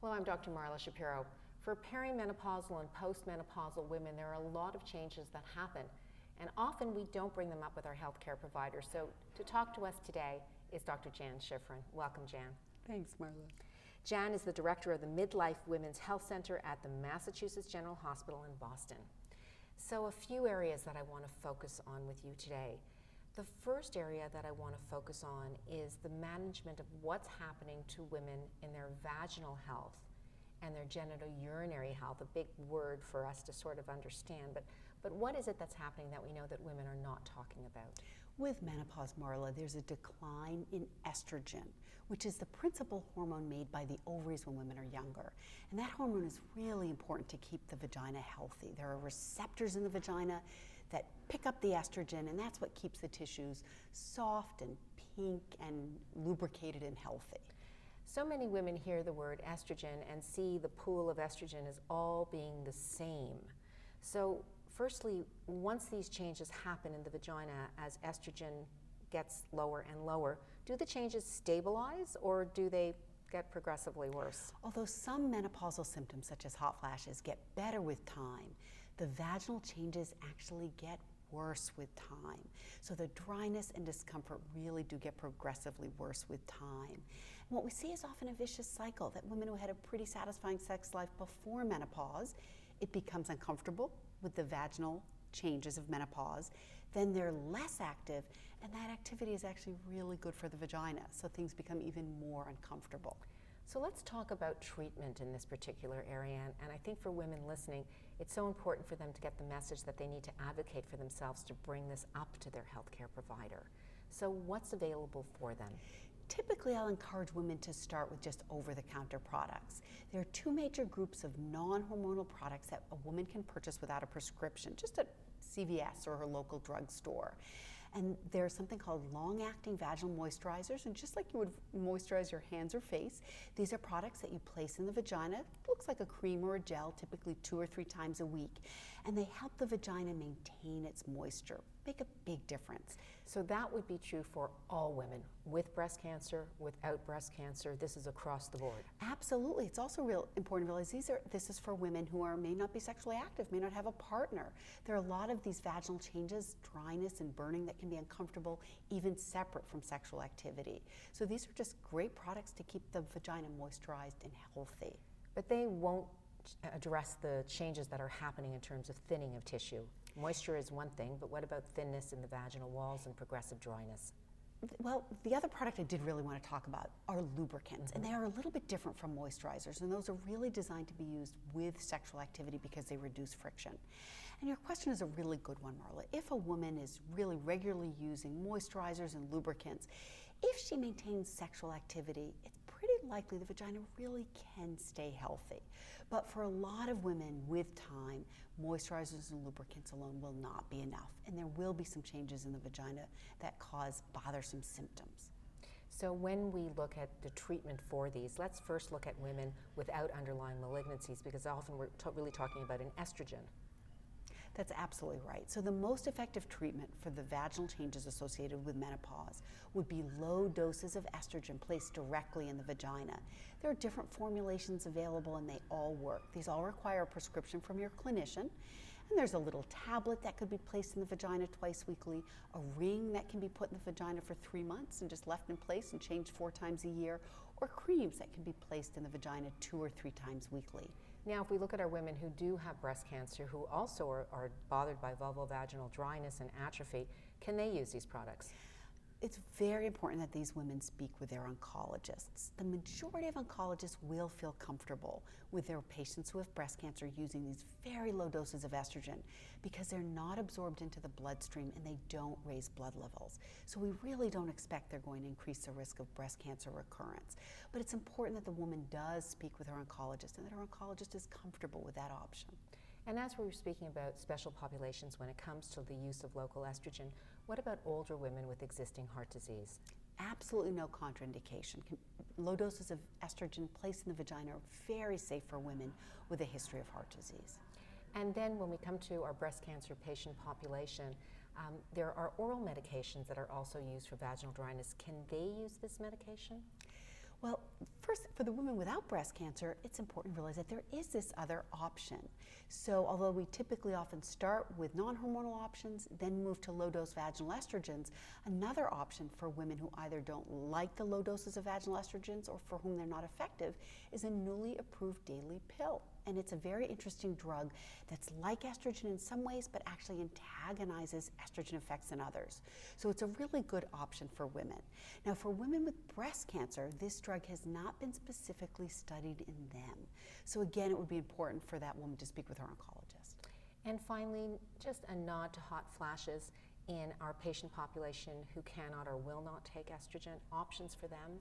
Hello, I'm Dr. Marla Shapiro. For perimenopausal and postmenopausal women, there are a lot of changes that happen, and often we don't bring them up with our healthcare providers. So to talk to us today is Dr. Jan Shifren. Welcome, Jan. Thanks, Marla. Jan is the director of the Midlife Women's Health Center at the Massachusetts General Hospital in Boston. So a few areas that I want to focus on with you today. The first area that I want to focus on is the management of what's happening to women in their vaginal health and their genitourinary health, a big word for us to sort of understand. But what is it that's happening that we know that women are not talking about? With menopause, Marla, there's a decline in estrogen, which is the principal hormone made by the ovaries when women are younger. And that hormone is really important to keep the vagina healthy. There are receptors in the vagina that pick up the estrogen, and that's what keeps the tissues soft and pink and lubricated and healthy. So many women hear the word estrogen and see the pool of estrogen as all being the same. So firstly, once these changes happen in the vagina as estrogen gets lower and lower, do the changes stabilize or do they get progressively worse? Although some menopausal symptoms, such as hot flashes, get better with time, the vaginal changes actually get worse with time. So the dryness and discomfort really do get progressively worse with time. And what we see is often a vicious cycle that women who had a pretty satisfying sex life before menopause, it becomes uncomfortable with the vaginal changes of menopause, then they're less active, and that activity is actually really good for the vagina, so things become even more uncomfortable. So let's talk about treatment in this particular area, and I think for women listening, it's so important for them to get the message that they need to advocate for themselves to bring this up to their healthcare provider. So what's available for them? Typically, I'll encourage women to start with just over-the-counter products. There are two major groups of non-hormonal products that a woman can purchase without a prescription, just at CVS or her local drugstore. And there's something called long-acting vaginal moisturizers, and just like you would moisturize your hands or face, these are products that you place in the vagina. It looks like a cream or a gel, typically 2 or 3 times a week, and they help the vagina maintain its moisture. Make a big difference. So that would be true for all women, with breast cancer, without breast cancer. This is across the board. Absolutely. It's also real important to realize this is for women who may not be sexually active, may not have a partner. There are a lot of these vaginal changes, dryness and burning, that can be uncomfortable, even separate from sexual activity. So these are just great products to keep the vagina moisturized and healthy. But they won't address the changes that are happening in terms of thinning of tissue. Moisture is one thing, but what about thinness in the vaginal walls and progressive dryness? Well, the other product I did really want to talk about are lubricants, and they are a little bit different from moisturizers, and those are really designed to be used with sexual activity because they reduce friction. And your question is a really good one, Marla. If a woman is really regularly using moisturizers and lubricants, if she maintains sexual activity, it's pretty likely the vagina really can stay healthy. But for a lot of women, with time, moisturizers and lubricants alone will not be enough, and there will be some changes in the vagina that cause bothersome symptoms. So when we look at the treatment for these, let's first look at women without underlying malignancies, because often we're really talking about an estrogen. That's absolutely right. So the most effective treatment for the vaginal changes associated with menopause would be low doses of estrogen placed directly in the vagina. There are different formulations available and they all work. These all require a prescription from your clinician. And there's a little tablet that could be placed in the vagina twice weekly, a ring that can be put in the vagina for 3 months and just left in place and changed 4 times a year, or creams that can be placed in the vagina 2 or 3 times weekly. Now, if we look at our women who do have breast cancer, who also are bothered by vulvovaginal dryness and atrophy, can they use these products? It's very important that these women speak with their oncologists. The majority of oncologists will feel comfortable with their patients who have breast cancer using these very low doses of estrogen because they're not absorbed into the bloodstream and they don't raise blood levels. So we really don't expect they're going to increase the risk of breast cancer recurrence. But it's important that the woman does speak with her oncologist and that her oncologist is comfortable with that option. And as we were speaking about special populations when it comes to the use of local estrogen, what about older women with existing heart disease? Absolutely no contraindication. Low doses of estrogen placed in the vagina are very safe for women with a history of heart disease. And then when we come to our breast cancer patient population, there are oral medications that are also used for vaginal dryness. Can they use this medication? Well, first, for the women without breast cancer, it's important to realize that there is this other option. So although we typically often start with non-hormonal options, then move to low-dose vaginal estrogens, another option for women who either don't like the low doses of vaginal estrogens or for whom they're not effective is a newly approved daily pill. And it's a very interesting drug that's like estrogen in some ways, but actually antagonizes estrogen effects in others. So it's a really good option for women. Now, for women with breast cancer, this drug has not been specifically studied in them. So again, it would be important for that woman to speak with her oncologist. And finally, just a nod to hot flashes in our patient population who cannot or will not take estrogen, options for them.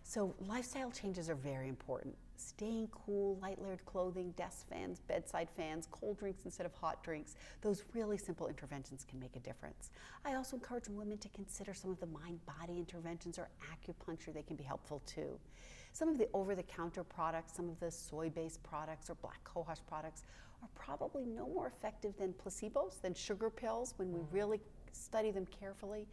So lifestyle changes are very important. Staying cool, light layered clothing, desk fans, bedside fans, cold drinks instead of hot drinks, those really simple interventions can make a difference. I also encourage women to consider some of the mind-body interventions or acupuncture. They can be helpful too. Some of the over-the-counter products, some of the soy-based products or black cohosh products are probably no more effective than placebos, than sugar pills when we really study them carefully.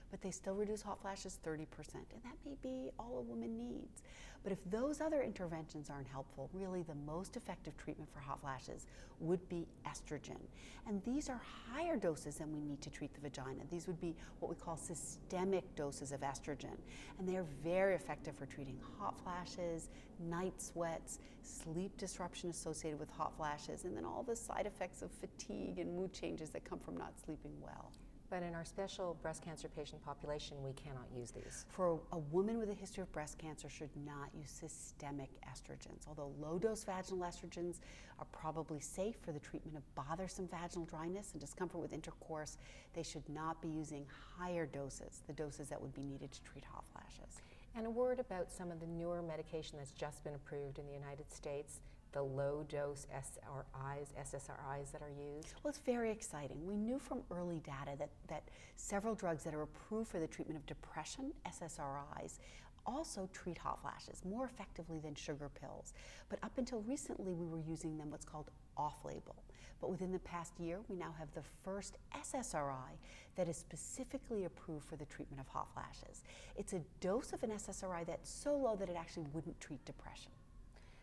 But they still reduce hot flashes 30%, and that may be all a woman needs. But if those other interventions aren't helpful, really the most effective treatment for hot flashes would be estrogen. And these are higher doses than we need to treat the vagina. These would be what we call systemic doses of estrogen, and they're very effective for treating hot flashes, night sweats, sleep disruption associated with hot flashes, and then all the side effects of fatigue and mood changes that come from not sleeping well. But in our special breast cancer patient population, we cannot use these. For a woman with a history of breast cancer should not use systemic estrogens. Although low-dose vaginal estrogens are probably safe for the treatment of bothersome vaginal dryness and discomfort with intercourse, they should not be using higher doses, the doses that would be needed to treat hot flashes. And a word about some of the newer medication that's just been approved in the United States, the low-dose SSRIs that are used? Well, it's very exciting. We knew from early data that several drugs that are approved for the treatment of depression, SSRIs, also treat hot flashes more effectively than sugar pills. But up until recently, we were using them what's called off-label. But within the past year, we now have the first SSRI that is specifically approved for the treatment of hot flashes. It's a dose of an SSRI that's so low that it actually wouldn't treat depression.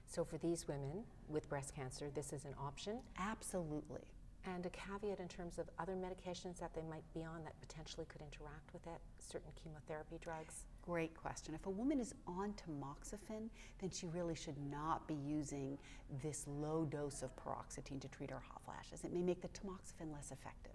So for these women with breast cancer, this is an option? Absolutely. And a caveat in terms of other medications that they might be on that potentially could interact with it, certain chemotherapy drugs? Great question. If a woman is on tamoxifen, then she really should not be using this low dose of paroxetine to treat her hot flashes. It may make the tamoxifen less effective.